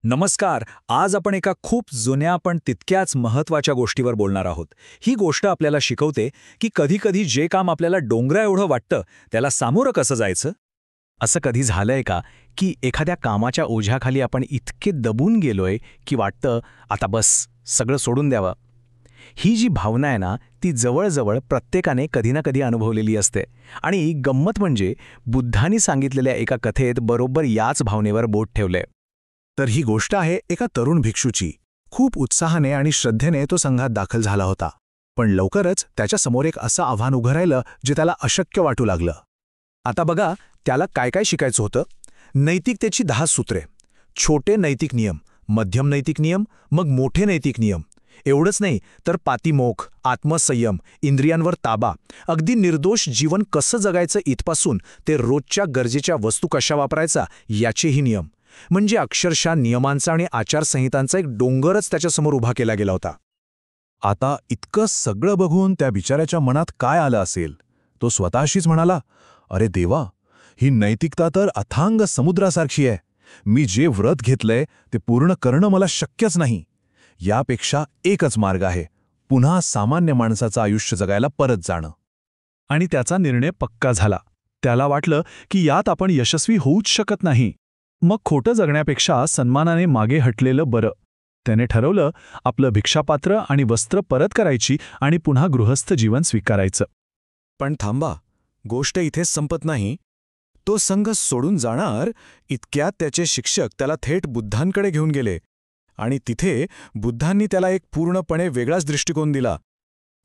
नमस्कार. आज आपण एका खूप जुन्या पण तितक्याच महत्त्वाच्या गोष्टीवर बोलणार आहोत. ही गोष्ट आपल्याला शिकवते की कधी-कधी जे काम आपल्याला डोंगरा एवढं वाटतं, त्याला सामोरं कसं जायचं? असं कधी झालंय का की एखाद्या कामाच्या ओझ्याखाली आपण इतके दबून गेलोय की वाटतं आता बस सगळं सोडून द्यावं. ही जी भावना आहे ना, ती जवळजवळ प्रत्येकाने कधी ना कधी अनुभवलेली असते. आणि गंमत म्हणजे बुद्धांनी सांगितलेल्या एका कथेत बरोबर याच भावनेवर बोट ठेवलंय. तर ही गोष्ट आहे एका तरुण भिक्षूची. खूप उत्साहाने आणि श्रद्धेने तो संघात दाखल झाला होता. पण लवकरच त्याच्यासमोर एक असं आव्हान उभं राहिलं जे त्याला अशक्य वाटू लागलं. आता बघा, त्याला काय काय शिकायचं होतं. नैतिकतेची 10 सूत्रे, छोटे नैतिक नियम, मध्यम नैतिक नियम, मग मोठे नैतिक नियम. एवढंच नाही तर पातिमोक्ष, आत्मसंयम, इंद्रियांवर ताबा, अगदी निर्दोष जीवन कसं जगायचं इथपासून ते रोजच्या गरजेच्या वस्तू कशा वापरायचा याचेही नियम. म्हणजे अक्षरशः नियमांचा आणि आचारसंहितांचा एक डोंगरच त्याच्यासमोर उभा केला गेला होता. आता इतकं सगळं बघून त्या बिचाऱ्याच्या मनात काय आलं असेल? तो स्वतःशीच म्हणाला, अरे देवा, ही नैतिकता तर अथांग समुद्रासारखी आहे. मी जे व्रत घेतलंय ते पूर्ण करणं मला शक्यच नाही. यापेक्षा एकच मार्ग आहे, पुन्हा सामान्य माणसाचं आयुष्य जगायला परत जाणं. आणि त्याचा निर्णय पक्का झाला. त्याला वाटलं की यात आपण यशस्वी होऊच शकत नाही. मग खोटं जगण्यापेक्षा सन्मानाने मागे हटलेलं बरं. त्याने ठरवलं आपलं भिक्षापात्र आणि वस्त्र परत करायची आणि पुन्हा गृहस्थ जीवन स्वीकारायचं. पण थांबा, गोष्ट इथेच संपत नाही. तो संघ सोडून जाणार इतक्यात त्याचे शिक्षक त्याला थेट बुद्धांकडे घेऊन गेले. आणि तिथे बुद्धांनी त्याला एक पूर्णपणे वेगळाच दृष्टिकोन दिला.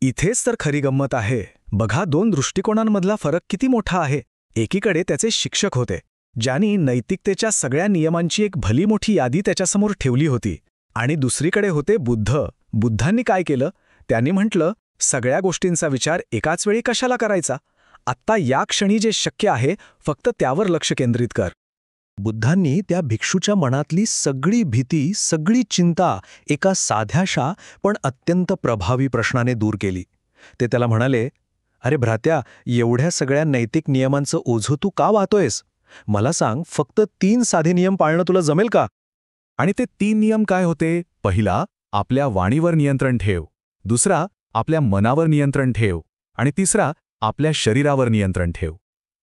इथेच तर खरी गंमत आहे. बघा, 2 दृष्टिकोनांमधला फरक किती मोठा आहे. एकीकडे त्याचे शिक्षक होते, ज्यांनी नैतिकतेच्या सगळ्या नियमांची एक भली मोठी यादी त्याच्यासमोर ठेवली होती. आणि दुसरीकडे होते बुद्ध. बुद्धांनी काय केलं? त्यांनी म्हटलं, सगळ्या गोष्टींचा विचार एकाच वेळी कशाला करायचा? आत्ता या क्षणी जे शक्य आहे, फक्त त्यावर लक्ष केंद्रित कर. बुद्धांनी त्या भिक्षूच्या मनातली सगळी भीती, सगळी चिंता एका साध्याशा पण अत्यंत प्रभावी प्रश्नाने दूर केली. ते त्याला म्हणाले, अरे भ्रात्या, एवढ्या सगळ्या नैतिक नियमांचं ओझं तू का वाहतोयस? मला सांग, फक्त 3 साधे नियम पाळणं तुला जमेल का? आणि ते 3 नियम काय होते? पहिला, आपल्या वाणीवर नियंत्रण ठेव. दुसरा, आपल्या मनावर नियंत्रण ठेव. आणि तिसरा, आपल्या शरीरावर नियंत्रण ठेव.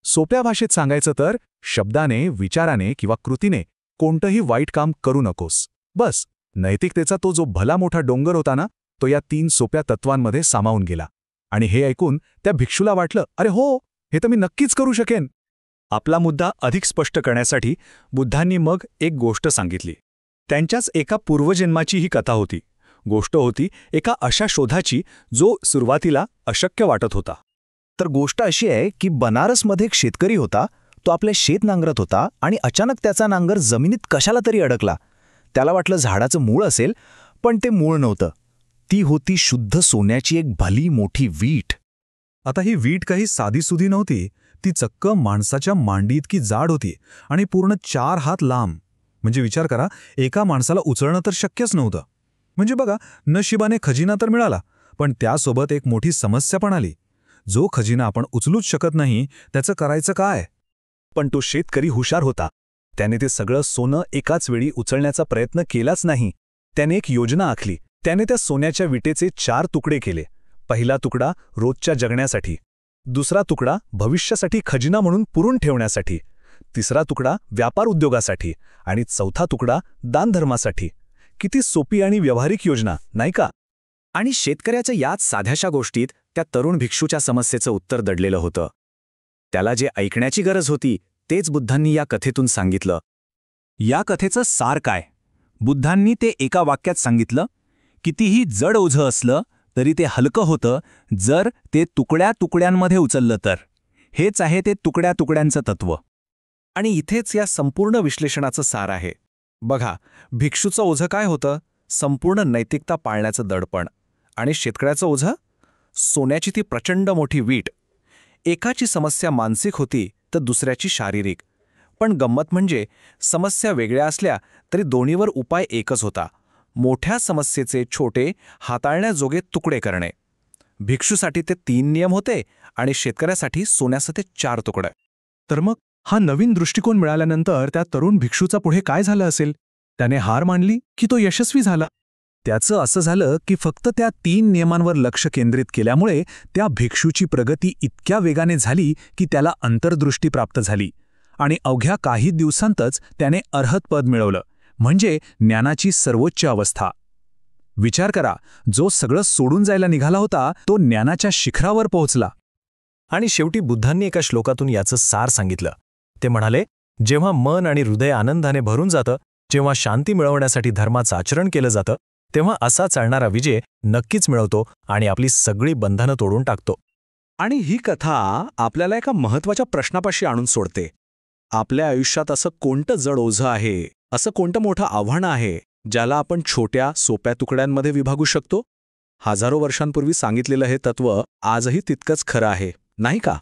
सोप्या भाषेत सांगायचं तर, शब्दाने, विचाराने किंवा कृतीने कोणतंही वाईट काम करू नकोस. बस. नैतिकतेचा तो जो भला मोठा डोंगर होता ना, तो या 3 सोप्या तत्वांमध्ये सामावून गेला. आणि हे ऐकून त्या भिक्षूला वाटलं, अरे हो, हे तर मी नक्कीच करू शकेन. आपला मुद्दा अधिक स्पष्ट करण्यासाठी बुद्धांनी मग एक गोष्ट सांगितली. त्यांच्याच एका पूर्वजन्माची ही कथा होती. गोष्ट होती एका अशा शोधाची जो सुरुवातीला अशक्य वाटत होता. तर गोष्ट अशी आहे की बनारसमध्ये एक शेतकरी होता. तो आपले शेत नांगरत होता आणि अचानक त्याचा नांगर जमिनीत कशाला तरी अडकला. त्याला वाटलं झाडाचं मूळ असेल, पण ते मूळ नव्हतं. ती होती शुद्ध सोन्याची एक भली मोठी वीट. आता ही वीट काही साधीसुधी नव्हती. ती चक्क माणसाच्या मांडी इतकी जाड होती आणि पूर्ण 4 हात लांब. म्हणजे विचार करा, एका माणसाला उचलणं तर शक्यच नव्हतं. म्हणजे बघा, नशिबाने खजिना तर मिळाला, पण त्यासोबत एक मोठी समस्या पण आली. जो खजिना आपण उचलूच शकत नाही, त्याचं करायचं काय? पण तो शेतकरी हुशार होता. त्याने ते सगळं सोनं एकाच वेळी उचलण्याचा प्रयत्न केलाच नाही. त्याने एक योजना आखली. त्याने त्या सोन्याच्या विटेचे 4 तुकडे केले. पहिला तुकडा रोजच्या जगण्यासाठी, दुसरा तुकडा भविष्यासाठी खजिना म्हणून पुरून ठेवण्यासाठी, तिसरा तुकडा व्यापार उद्योगासाठी आणि चौथा तुकडा दानधर्मासाठी. किती सोपी आणि व्यावहारिक योजना, नाही का? आणि शेतकऱ्याच्या याच साध्याशा गोष्टीत त्या तरुण भिक्षूच्या समस्येचं उत्तर दडलेलं होतं. त्याला जे ऐकण्याची गरज होती तेच बुद्धांनी या कथेतून सांगितलं. या कथेचं सार काय? बुद्धांनी ते एका वाक्यात सांगितलं, कितीही जड ओझं असलं तरी ते हलकं होतं जर ते तुकड्या तुकड्यांमध्ये उचललं तर. हेच आहे ते तुकड्या तुकड्यांचं तत्व. आणि इथेच या संपूर्ण विश्लेषणाचं सार आहे. बघा, भिक्षूचं ओझं काय होतं? संपूर्ण नैतिकता पाळण्याचं दडपण. आणि शेतकऱ्याचं ओझं? सोन्याची ती प्रचंड मोठी वीट. एकाची समस्या मानसिक होती तर दुसऱ्याची शारीरिक. पण गंमत म्हणजे समस्या वेगळ्या असल्या तरी दोन्हीवर उपाय एकच होता. मोठ्या समस्येचे छोटे हाताळण्याजोगे तुकडे करणे. भिक्षूसाठी ते 3 नियम होते आणि शेतकऱ्यासाठी सोन्याचं ते 4 तुकडे. तर मग हा नवीन दृष्टिकोन मिळाल्यानंतर त्या तरुण भिक्षूचा पुढे काय झालं असेल? त्याने हार मानली की तो यशस्वी झाला. त्याचं असं झालं की फक्त त्या 3 नियमांवर लक्ष केंद्रित केल्यामुळे त्या भिक्षूची प्रगती इतक्या वेगाने झाली की त्याला अंतर्दृष्टी प्राप्त झाली आणि अवघ्या काही दिवसांतच त्याने अर्हतपद मिळवलं, म्हणजे ज्ञानाची सर्वोच्च अवस्था. विचार करा, जो सगळं सोडून जायला निघाला होता तो ज्ञानाच्या शिखरावर पोहोचला. आणि शेवटी बुद्धांनी एका श्लोकातून याचं सार सांगितलं. ते म्हणाले, जेव्हा मन आणि हृदय आनंदाने भरून जातं, जेव्हा शांती मिळवण्यासाठी धर्माचं आचरण केलं जातं, तेव्हा असा चालणारा विजय नक्कीच मिळवतो आणि आपली सगळी बंधनं तोडून टाकतो. आणि ही कथा आपल्याला एका महत्त्वाच्या प्रश्नापाशी आणून सोडते. आपल्या आयुष्यात असं कोणतं जड ओझं आहे, असं कोणतं मोठं आव्हान आहे, ज्याला आपण छोट्या सोप्या तुकड्यांमध्ये विभागू शकतो? हजारो वर्षांपूर्वी सांगितलेलं हे तत्त्व आजही तितकंच खरं आहे, नाही का?